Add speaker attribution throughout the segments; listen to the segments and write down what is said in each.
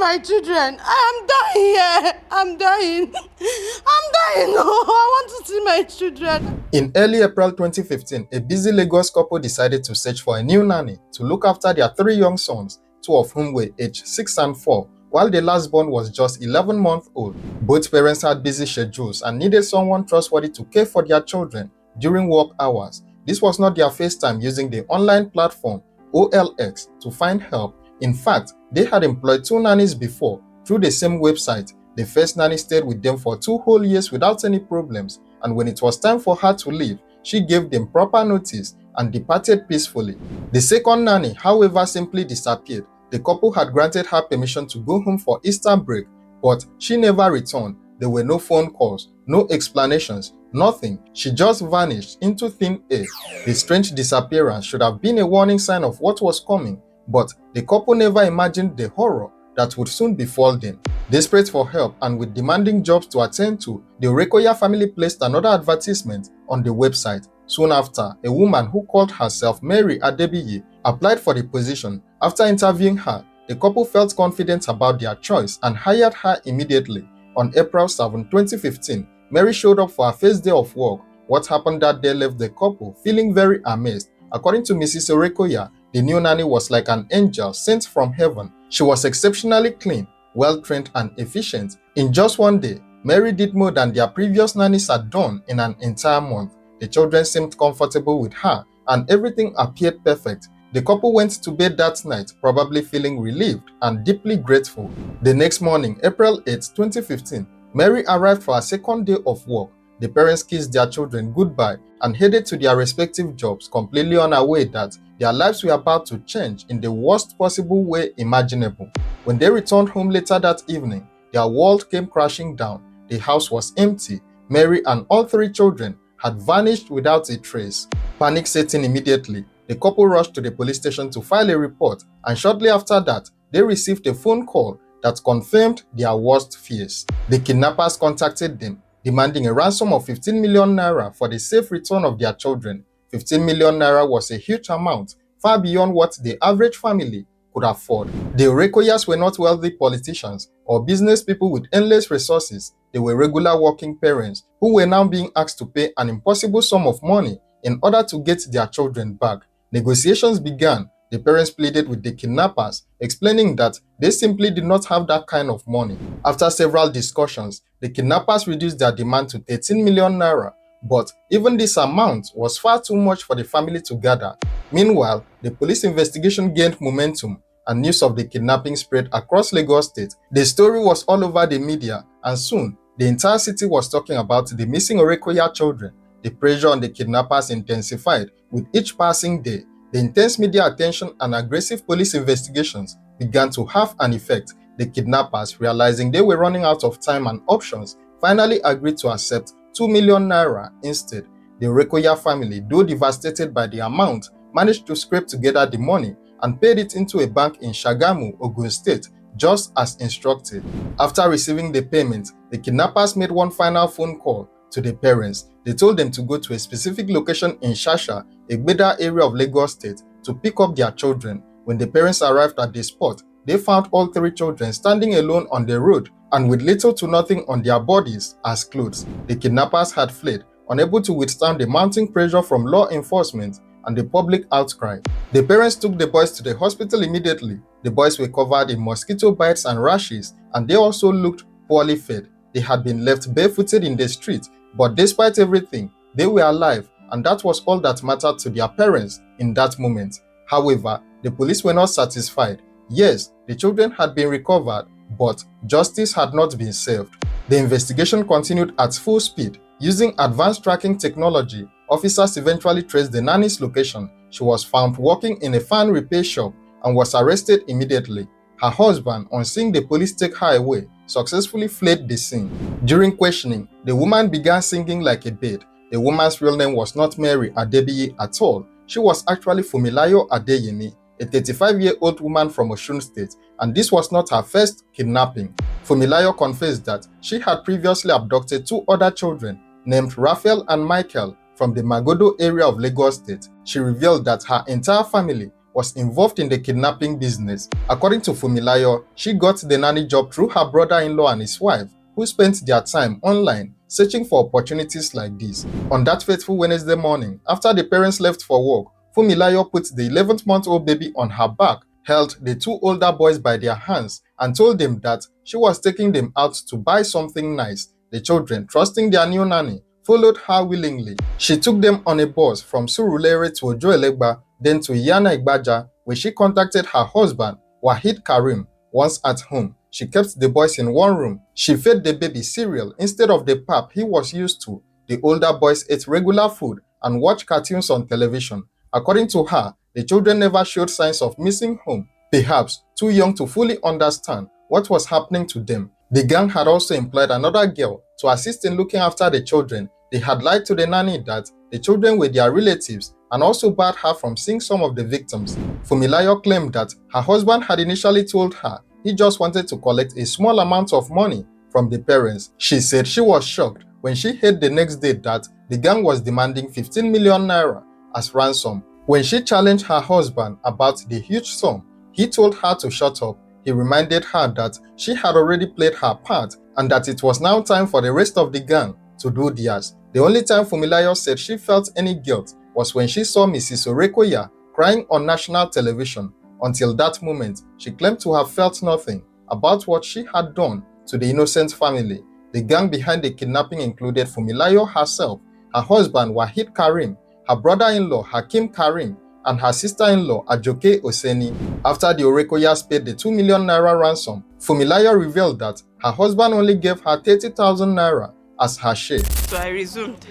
Speaker 1: my children. I am dying here. I'm dying. I'm dying. No, I want to see my children.
Speaker 2: In early April 2015, a busy Lagos couple decided to search for a new nanny to look after their 3 young sons, 2 of whom were aged 6 and 4, while the last born was just 11 months old. Both parents had busy schedules and needed someone trustworthy to care for their children during work hours. This was not their first time using the online platform OLX to find help. In fact, they had employed 2 nannies before through the same website. The first nanny stayed with them for 2 whole years without any problems, and when it was time for her to leave, she gave them proper notice and departed peacefully. The second nanny, however, simply disappeared. The couple had granted her permission to go home for Easter break, but she never returned. There were no phone calls, no explanations, nothing. She just vanished into thin air. The strange disappearance should have been a warning sign of what was coming, but the couple never imagined the horror that would soon befall them. Desperate for help and with demanding jobs to attend to, the Orekoya family placed another advertisement on the website. Soon after, a woman who called herself Mary Adebiyi applied for the position. After interviewing her, the couple felt confident about their choice and hired her immediately. On April 7, 2015, Mary showed up for her first day of work. What happened that day left the couple feeling very amazed. According to Mrs. Orekoya, the new nanny was like an angel sent from heaven. She was exceptionally clean, well-trained and efficient. In just one day, Mary did more than their previous nannies had done in an entire month. The children seemed comfortable with her and everything appeared perfect. The couple went to bed that night, probably feeling relieved and deeply grateful. The next morning, April 8, 2015, Mary arrived for her second day of work. The parents kissed their children goodbye and headed to their respective jobs, completely unaware that their lives were about to change in the worst possible way imaginable. When they returned home later that evening, their world came crashing down. The house was empty. Mary and all 3 children had vanished without a trace. Panic set in immediately. The couple rushed to the police station to file a report, and shortly after that, they received a phone call that confirmed their worst fears. The kidnappers contacted them, demanding a ransom of 15 million naira for the safe return of their children. 15 million naira was a huge amount, far beyond what the average family could afford. The Orekoyas were not wealthy politicians or business people with endless resources. They were regular working parents who were now being asked to pay an impossible sum of money in order to get their children back. Negotiations began. The parents pleaded with the kidnappers, explaining that they simply did not have that kind of money. After several discussions, the kidnappers reduced their demand to 13 million naira, but even this amount was far too much for the family to gather. Meanwhile, the police investigation gained momentum and news of the kidnapping spread across Lagos State. The story was all over the media, and soon, the entire city was talking about the missing Orekoya children. The pressure on the kidnappers intensified with each passing day. The intense media attention and aggressive police investigations began to have an effect. The kidnappers, realizing they were running out of time and options, finally agreed to accept 2 million naira instead. The Orekoya family, though devastated by the amount, managed to scrape together the money and paid it into a bank in Shagamu, Ogun State, just as instructed. After receiving the payment, the kidnappers made one final phone call to the parents. They told them to go to a specific location in Shasha, a Gbeda area of Lagos State, to pick up their children. When the parents arrived at the spot, they found all 3 children standing alone on the road and with little to nothing on their bodies as clothes. The kidnappers had fled, unable to withstand the mounting pressure from law enforcement and the public outcry. The parents took the boys to the hospital immediately. The boys were covered in mosquito bites and rashes, and they also looked poorly fed. They had been left barefooted in the street, but despite everything, they were alive, and that was all that mattered to their parents in that moment. However, the police were not satisfied. Yes, the children had been recovered, but justice had not been served. The investigation continued at full speed. Using advanced tracking technology, officers eventually traced the nanny's location. She was found working in a fan repair shop and was arrested immediately. Her husband, on seeing the police take her away, successfully fled the scene. During questioning, the woman began singing like a bird. The woman's real name was not Mary Adebiyi at all. She was actually Fumilayo Adeyemi, a 35-year-old woman from Osun State, and this was not her first kidnapping. Fumilayo confessed that she had previously abducted 2 other children named Raphael and Michael from the Magodo area of Lagos State. She revealed that her entire family was involved in the kidnapping business. According to Funmilayo, she got the nanny job through her brother-in-law and his wife, who spent their time online searching for opportunities like this. On that fateful Wednesday morning, after the parents left for work, Funmilayo put the 11-month-old baby on her back, held the two older boys by their hands, and told them that she was taking them out to buy something nice. The children, trusting their new nanny, followed her willingly. She took them on a bus from Surulere to Ojo-Elegba, then to Iyana Igbaja, where she contacted her husband, Wahid Karim. Once at home, she kept the boys in one room. She fed the baby cereal instead of the pap he was used to. The older boys ate regular food and watched cartoons on television. According to her, the children never showed signs of missing home, perhaps too young to fully understand what was happening to them. The gang had also employed another girl to assist in looking after the children. They had lied to the nanny that the children were their relatives and also barred her from seeing some of the victims. Funmilayo claimed that her husband had initially told her he just wanted to collect a small amount of money from the parents. She said she was shocked when she heard the next day that the gang was demanding 15 million naira as ransom. When she challenged her husband about the huge sum, he told her to shut up. He reminded her that she had already played her part and that it was now time for the rest of the gang to do theirs. The only time Funmilayo said she felt any guilt was when she saw Mrs. Orekoya crying on national television. Until that moment, she claimed to have felt nothing about what she had done to the innocent family. The gang behind the kidnapping included Funmilayo herself, her husband Wahid Karim, her brother-in-law Hakim Karim, and her sister-in-law Ajoke Oseni. After the Orekoyas paid the 2 million naira ransom, Funmilayo revealed that her husband only gave her 30,000 naira as her share.
Speaker 1: So I resumed.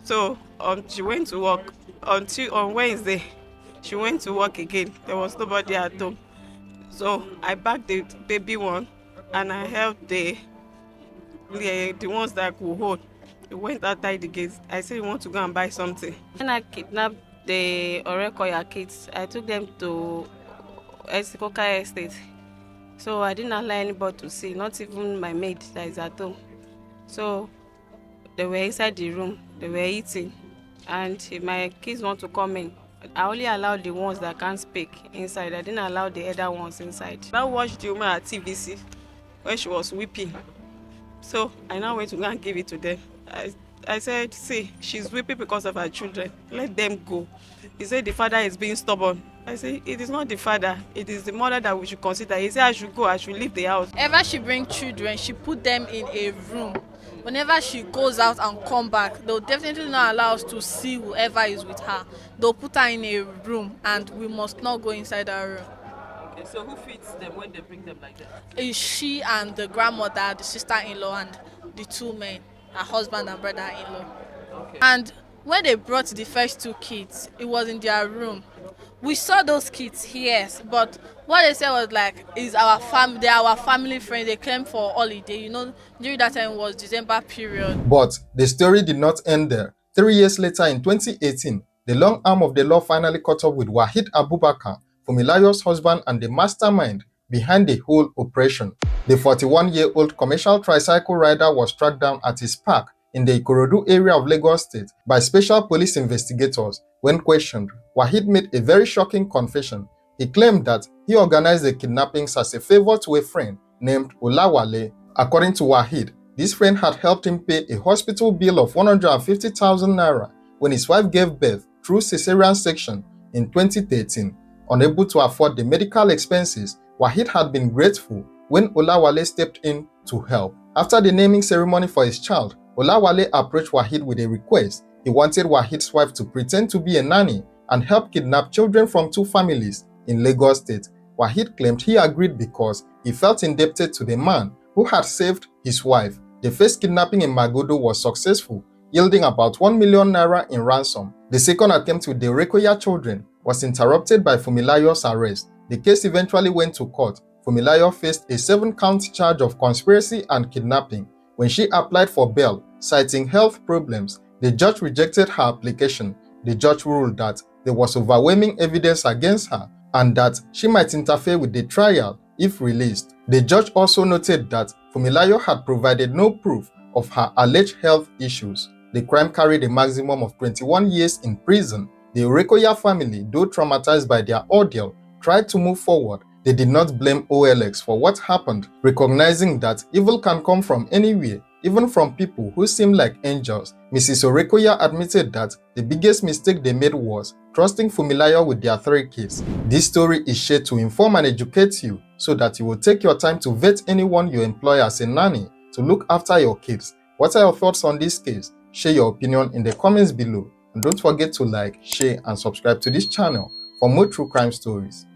Speaker 1: So she went to work. On Wednesday, she went to work again. There was nobody at home. So I backed the baby one and I helped the ones that I could hold. We went outside the gates. I said, "You want to go and buy something?" When I kidnapped the Orekoya kids, I took them to Esikoka Estate. So I didn't allow anybody to see, not even my maid that is at home. So they were inside the room, they were eating, and if my kids want to come in, I only allowed the ones that can't speak inside. I didn't allow the other ones inside. I watched the woman at TVC when she was weeping. So I now went to go and give it to them. I said, "See, she's weeping because of her children. Let them go." He said the father is being stubborn. I said, "It is not the father, it is the mother that we should consider." He said, "I should go, I should leave the house."
Speaker 3: Whenever she brings children, she put them in a room. Whenever she goes out and come back, they'll definitely not allow us to see whoever is with her. They'll put her in a room and we must not go inside her room.
Speaker 1: Okay, so who feeds them when they bring them like that?
Speaker 3: It's she and the grandmother, the sister-in-law, and the two men, her husband and brother-in-law.
Speaker 1: Okay.
Speaker 3: And when they brought the first two kids, it was in their room. We saw those kids, yes, but what they said was like, "Is our they are our family friends. They came for holiday." You know, during that time was December period.
Speaker 2: But the story did not end there. 3 years later, in 2018, the long arm of the law finally caught up with Wahid Abubakar, Funmilayo's husband and the mastermind behind the whole operation. The 41-year-old commercial tricycle rider was tracked down at his park in the Ikorodu area of Lagos State by special police investigators. When questioned, Wahid made a very shocking confession. He claimed that he organized the kidnappings as a favor to a friend named Olawale. According to Wahid, this friend had helped him pay a hospital bill of 150,000 naira when his wife gave birth through cesarean section in 2013. Unable to afford the medical expenses, Wahid had been grateful when Olawale stepped in to help. After the naming ceremony for his child, Olawale approached Wahid with a request. He wanted Wahid's wife to pretend to be a nanny and help kidnap children from two families in Lagos State. Wahid claimed he agreed because he felt indebted to the man who had saved his wife. The first kidnapping in Magodo was successful, yielding about 1 million naira in ransom. The second attempt with the Orekoya children was interrupted by Funmilayo's arrest. The case eventually went to court. Funmilayo faced a 7-count charge of conspiracy and kidnapping. When she applied for bail, citing health problems, the judge rejected her application. The judge ruled that there was overwhelming evidence against her and that she might interfere with the trial if released. The judge also noted that Funmilayo had provided no proof of her alleged health issues. The crime carried a maximum of 21 years in prison. The Orekoya family, though traumatized by their ordeal, tried to move forward. They did not blame OLX for what happened, recognizing that evil can come from anywhere, even from people who seem like angels. Mrs. Orekoya admitted that the biggest mistake they made was trusting Fumilayo with their 3 kids. This story is shared to inform and educate you so that you will take your time to vet anyone you employ as a nanny to look after your kids. What are your thoughts on this case? Share your opinion in the comments below. And don't forget to like, share, and subscribe to this channel for more true crime stories.